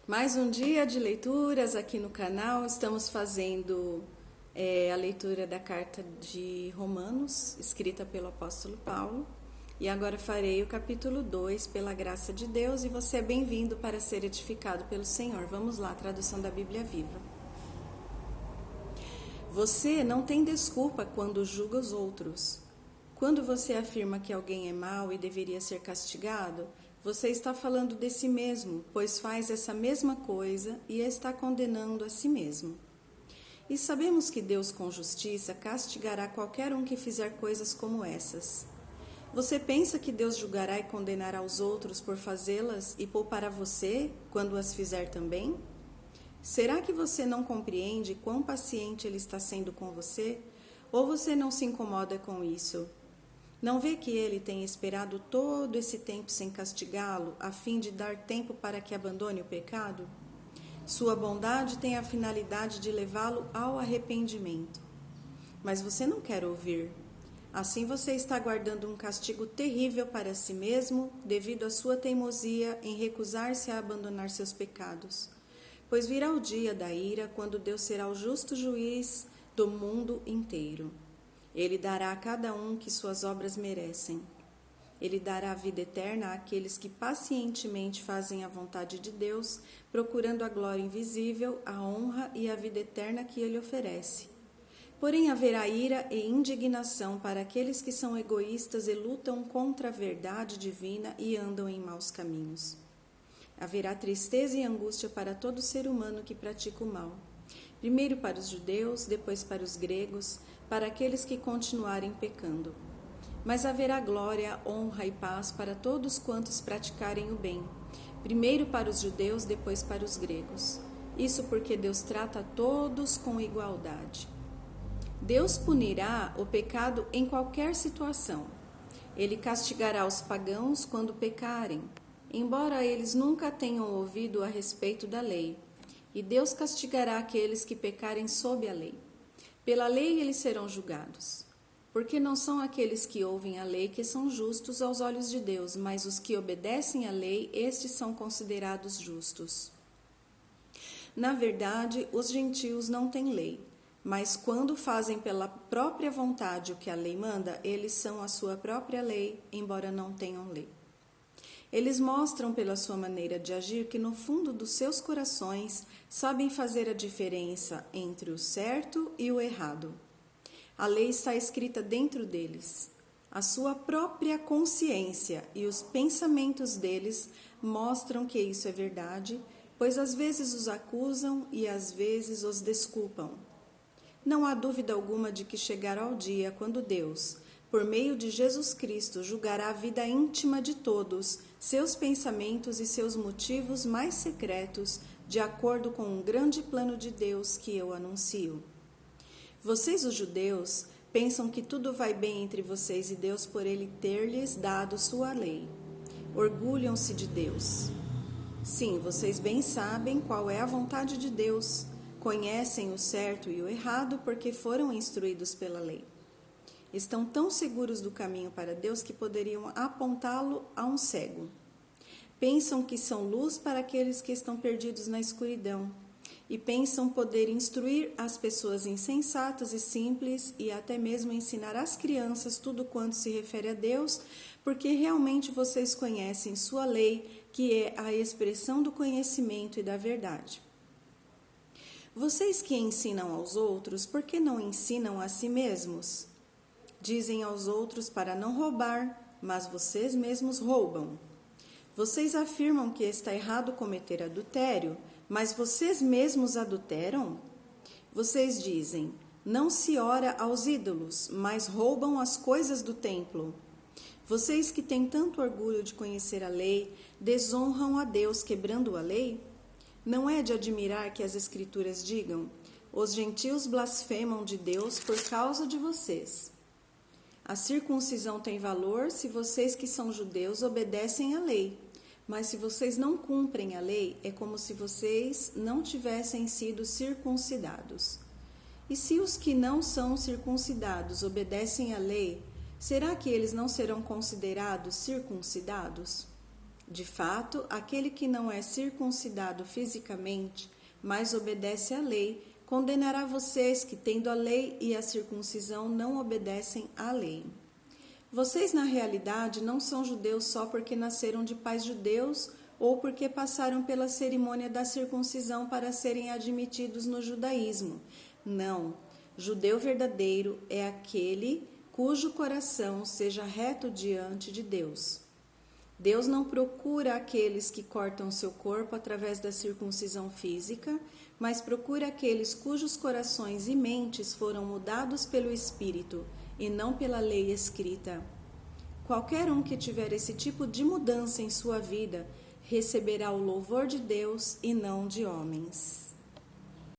Mais um dia de leituras aqui no canal. Estamos fazendo a leitura da carta de Romanos, escrita pelo apóstolo Paulo. E agora farei o capítulo 2, pela graça de Deus, e você é bem-vindo para ser edificado pelo Senhor. Vamos lá, tradução da Bíblia Viva. Você não tem desculpa quando julga os outros. Quando você afirma que alguém é mau e deveria ser castigado, você está falando de si mesmo, pois faz essa mesma coisa e está condenando a si mesmo. E sabemos que Deus, com justiça, castigará qualquer um que fizer coisas como essas. Você pensa que Deus julgará e condenará os outros por fazê-las e poupará você quando as fizer também? Será que você não compreende quão paciente Ele está sendo com você? Ou você não se incomoda com isso? Não vê que Ele tem esperado todo esse tempo sem castigá-lo, a fim de dar tempo para que abandone o pecado? Sua bondade tem a finalidade de levá-lo ao arrependimento. Mas você não quer ouvir. Assim você está guardando um castigo terrível para si mesmo, devido à sua teimosia em recusar-se a abandonar seus pecados. Pois virá o dia da ira, quando Deus será o justo juiz do mundo inteiro. Ele dará a cada um que suas obras merecem. Ele dará a vida eterna àqueles que pacientemente fazem a vontade de Deus, procurando a glória invisível, a honra e a vida eterna que Ele oferece. Porém, haverá ira e indignação para aqueles que são egoístas e lutam contra a verdade divina e andam em maus caminhos. Haverá tristeza e angústia para todo ser humano que pratica o mal. Primeiro para os judeus, depois para os gregos, para aqueles que continuarem pecando. Mas haverá glória, honra e paz para todos quantos praticarem o bem. Primeiro para os judeus, depois para os gregos. Isso porque Deus trata a todos com igualdade. Deus punirá o pecado em qualquer situação. Ele castigará os pagãos quando pecarem, embora eles nunca tenham ouvido a respeito da lei. E Deus castigará aqueles que pecarem sob a lei. Pela lei eles serão julgados. Porque não são aqueles que ouvem a lei que são justos aos olhos de Deus, mas os que obedecem à lei, estes são considerados justos. Na verdade, os gentios não têm lei. Mas quando fazem pela própria vontade o que a lei manda, eles são a sua própria lei, embora não tenham lei. Eles mostram pela sua maneira de agir que no fundo dos seus corações sabem fazer a diferença entre o certo e o errado. A lei está escrita dentro deles. A sua própria consciência e os pensamentos deles mostram que isso é verdade, pois às vezes os acusam e às vezes os desculpam. Não há dúvida alguma de que chegará o dia quando Deus, por meio de Jesus Cristo, julgará a vida íntima de todos, seus pensamentos e seus motivos mais secretos, de acordo com um grande plano de Deus que eu anuncio. Vocês, os judeus, pensam que tudo vai bem entre vocês e Deus por Ele ter-lhes dado sua lei. Orgulham-se de Deus. Sim, vocês bem sabem qual é a vontade de Deus. Conhecem o certo e o errado porque foram instruídos pela lei. Estão tão seguros do caminho para Deus que poderiam apontá-lo a um cego. Pensam que são luz para aqueles que estão perdidos na escuridão. E pensam poder instruir as pessoas insensatas e simples e até mesmo ensinar às crianças tudo quanto se refere a Deus, porque realmente vocês conhecem sua lei, que é a expressão do conhecimento e da verdade. Vocês que ensinam aos outros, por que não ensinam a si mesmos? Dizem aos outros para não roubar, mas vocês mesmos roubam. Vocês afirmam que está errado cometer adultério, mas vocês mesmos adulteram? Vocês dizem, não se ora aos ídolos, mas roubam as coisas do templo. Vocês que têm tanto orgulho de conhecer a lei, desonram a Deus quebrando a lei? Não é de admirar que as Escrituras digam, os gentios blasfemam de Deus por causa de vocês. A circuncisão tem valor se vocês que são judeus obedecem à lei, mas se vocês não cumprem a lei, é como se vocês não tivessem sido circuncidados. E se os que não são circuncidados obedecem à lei, será que eles não serão considerados circuncidados? De fato, aquele que não é circuncidado fisicamente, mas obedece à lei, condenará vocês que, tendo a lei e a circuncisão, não obedecem à lei. Vocês, na realidade, não são judeus só porque nasceram de pais judeus ou porque passaram pela cerimônia da circuncisão para serem admitidos no judaísmo. Não. Judeu verdadeiro é aquele cujo coração seja reto diante de Deus. Deus não procura aqueles que cortam seu corpo através da circuncisão física, mas procura aqueles cujos corações e mentes foram mudados pelo Espírito e não pela lei escrita. Qualquer um que tiver esse tipo de mudança em sua vida receberá o louvor de Deus e não de homens.